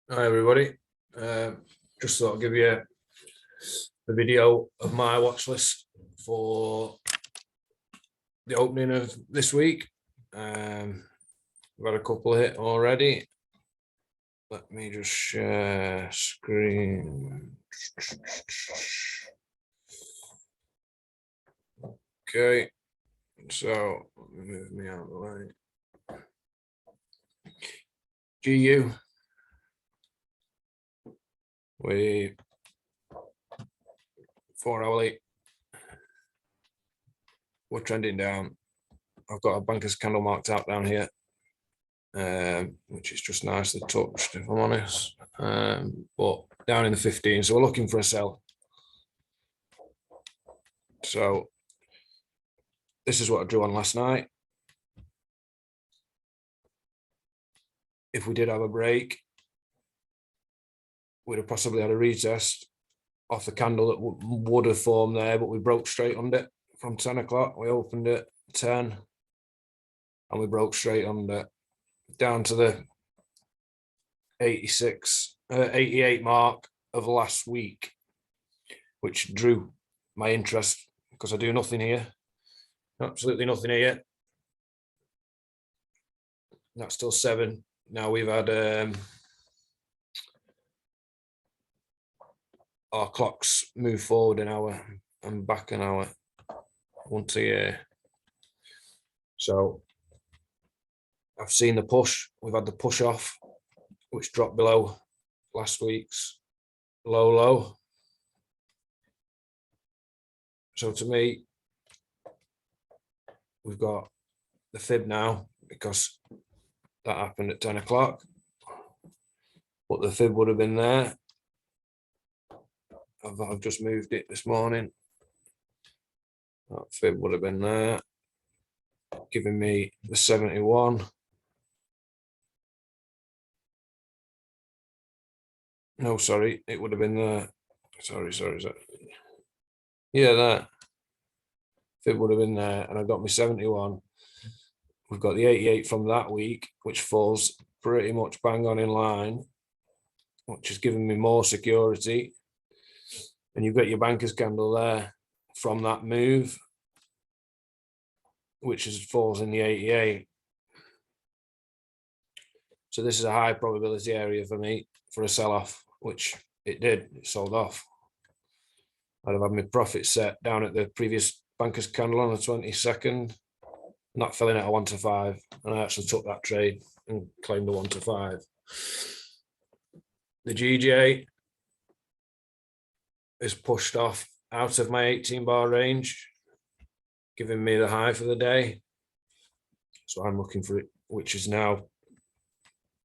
Hi everybody. Just thought I'd give you the video of my watch list for the opening of this week. We've had a couple hit already. Let me just share screen. Okay, so move me out of the way. GU. We 4 hourly. We're trending down. I've got a banker's candle marked out down here, which is just nicely touched, if I'm honest. But down in the 15, so we're looking for a sell. So this is what I drew on last night. If we did have a break, we'd have possibly had a retest off the candle that would have formed there, but we broke straight under from 10 o'clock. We opened at 10 and we broke straight under down to the 88 mark of last week, which drew my interest because I do nothing here. Absolutely nothing here. That's still 7. Now we've had our clocks move forward an hour and back an hour once a year. So I've seen the push. We've had the push off, which dropped below last week's low. So to me, we've got the fib now because that happened at 10 o'clock. But the fib would have been there. I've just moved it this morning. That fib would have been there, giving me the 71. No, sorry, it would have been there. Sorry. Yeah, that fib would have been there, and I got my 71. We've got the 88 from that week, which falls pretty much bang on in line, which has given me more security. And you've got your banker's candle there from that move, which falls in the 88. So this is a high probability area for me for a sell-off, which it did. It sold off. I'd have had my profit set down at the previous banker's candle on the 22nd, not filling at a 1 to 5, and I actually took that trade and claimed the 1 to 5. The GJ is pushed off out of my 18-bar range, giving me the high for the day. So I'm looking for it, which is now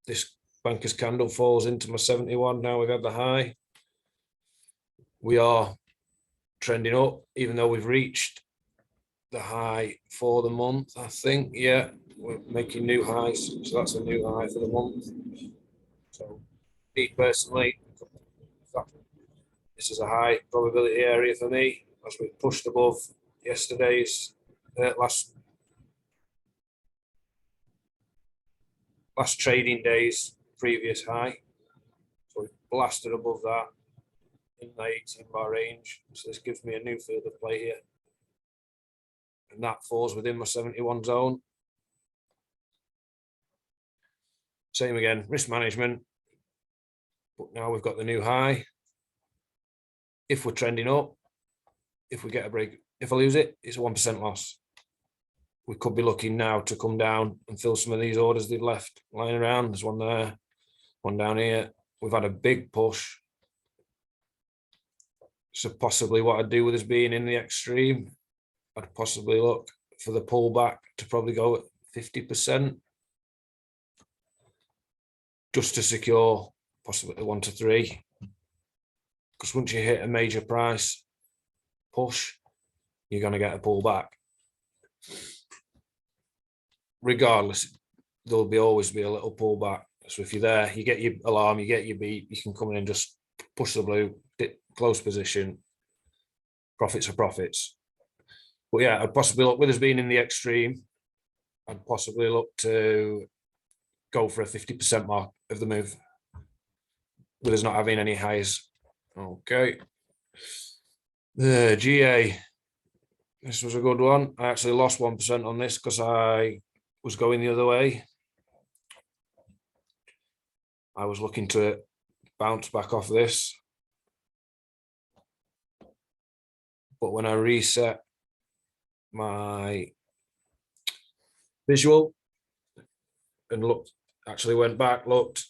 this banker's candle falls into my 71. Now we've had the high. We are trending up, even though we've reached the high for the month, I think. Yeah, we're making new highs. So that's a new high for the month. So me personally, this is a high probability area for me as we pushed above yesterday's last trading day's previous high. So we've blasted above that in the 18-bar range. So this gives me a new field of play here. And that falls within my 71 zone. Same again, risk management. But now we've got the new high. If we're trending up, if we get a break, if I lose it, it's a 1% loss. We could be looking now to come down and fill some of these orders they've left lying around. There's one there, one down here. We've had a big push. So possibly what I'd do with us being in the extreme, I'd possibly look for the pullback to probably go at 50%, just to secure possibly the 1 to 3. Because once you hit a major price push, you're going to get a pullback. Regardless, there'll always be a little pullback. So if you're there, you get your alarm, you get your beat, you can come in and just push the blue, close position. Profits are profits. But yeah, I'd possibly look, with us being in the extreme, I'd possibly look to go for a 50% mark of the move. with us not having any highs. Okay. The GA. This was a good one. I actually lost 1% on this because I was going the other way. I was looking to bounce back off this. But when I reset my visual and looked, actually went back, looked,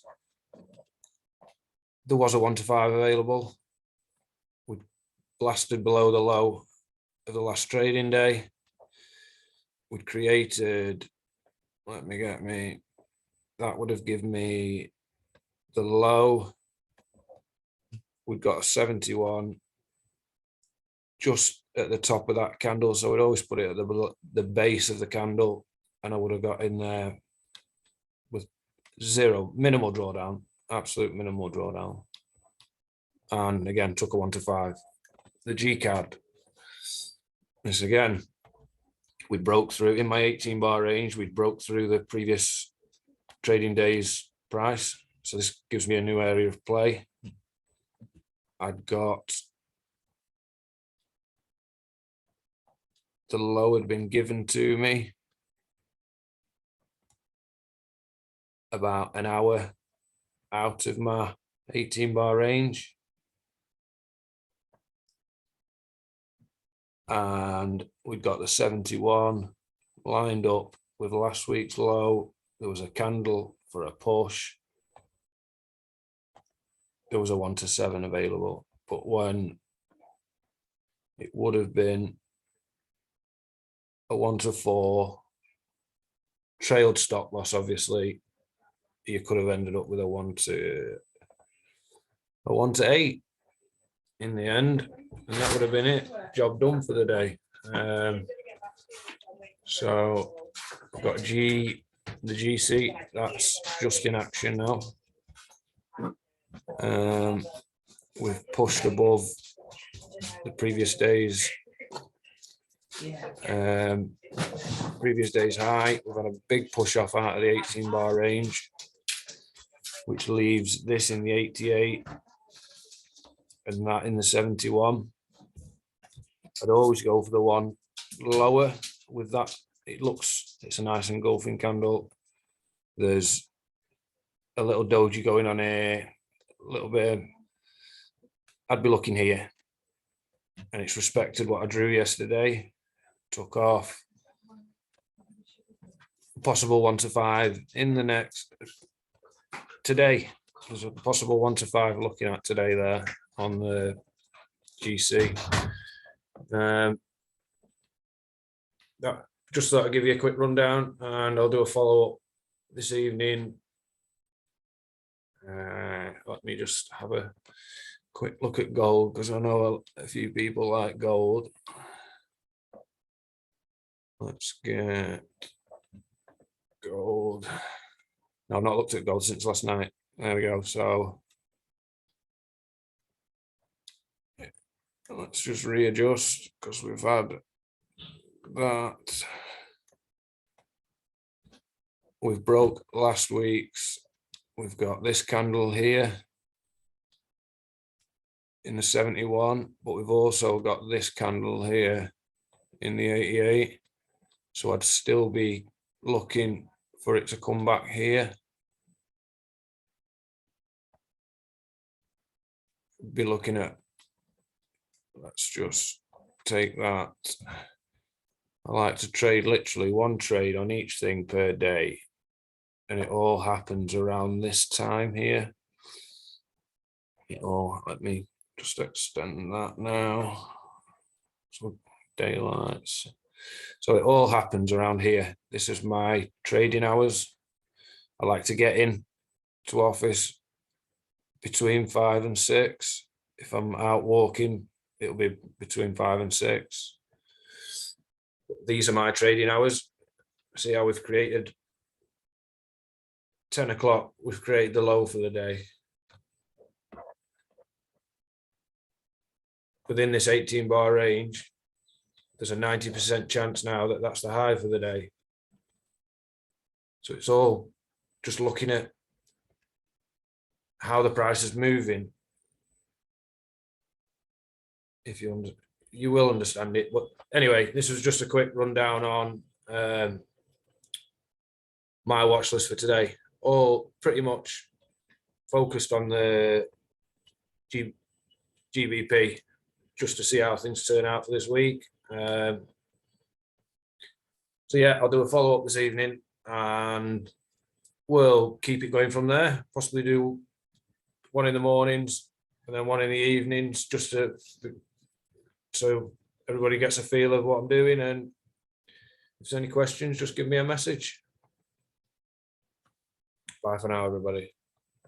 there was a 1 to 5 available. We blasted below the low of the last trading day. We'd created, let me get me, that would have given me the low. We've got a 71 just at the top of that candle. So we'd always put it at the base of the candle, and I would have got in there with minimal drawdown, absolute minimal drawdown. And again, took a 1 to 5. The G card. This again, we broke through in my 18 bar range. We broke through the previous trading day's price. So this gives me a new area of play. I'd got the low had been given to me about an hour out of my 18 bar range. And we'd got the 71 lined up with last week's low. There was a candle for a push. There was a 1 to 7 available, but when it would have been a 1 to 4 trailed stop loss, obviously, you could have ended up with a 1 to 8 in the end, and that would have been it. Job done for the day. So I've got the GC, that's just in action now. We've pushed above the previous day's high. We've had a big push off out of the 18 bar range, which leaves this in the 88 and that in the 71. I'd always go for the one lower with that. It's a nice engulfing candle. There's a little doji going on here, a little bit. I'd be looking here, and it's respected what I drew yesterday. Took off. Possible 1 to 5 in the next today. There's a possible 1 to 5 looking at today there on the GC. Just thought I'd give you a quick rundown, and I'll do a follow-up this evening. Let me just have a quick look at gold, because I know a few people like gold. Let's get gold. No, I've not looked at gold since last night. There we go. So let's just readjust, because we've had that. We've broke last week's. We've got this candle here in the 71, but we've also got this candle here in the 88. So I'd still be looking for it to come back here. Be looking at, let's just take that. I like to trade literally one trade on each thing per day, and it all happens around this time here. Let me just extend that now. So daylights. So it all happens around here. This is my trading hours. I like to get in to office between 5 and 6. If I'm out walking, it'll be between 5 and 6. These are my trading hours. See how we've created 10 o'clock, we've created the low for the day. Within this 18 bar range, there's a 90% chance now that that's the high for the day. So it's all just looking at how the price is moving. If you will understand it. But anyway, this was just a quick rundown on my watch list for today. All pretty much focused on the GBP, just to see how things turn out for this week. So yeah, I'll do a follow-up this evening and we'll keep it going from there. Possibly do one in the mornings and then one in the evenings, just to so everybody gets a feel of what I'm doing. And if there's any questions, just give me a message. Bye for now, everybody.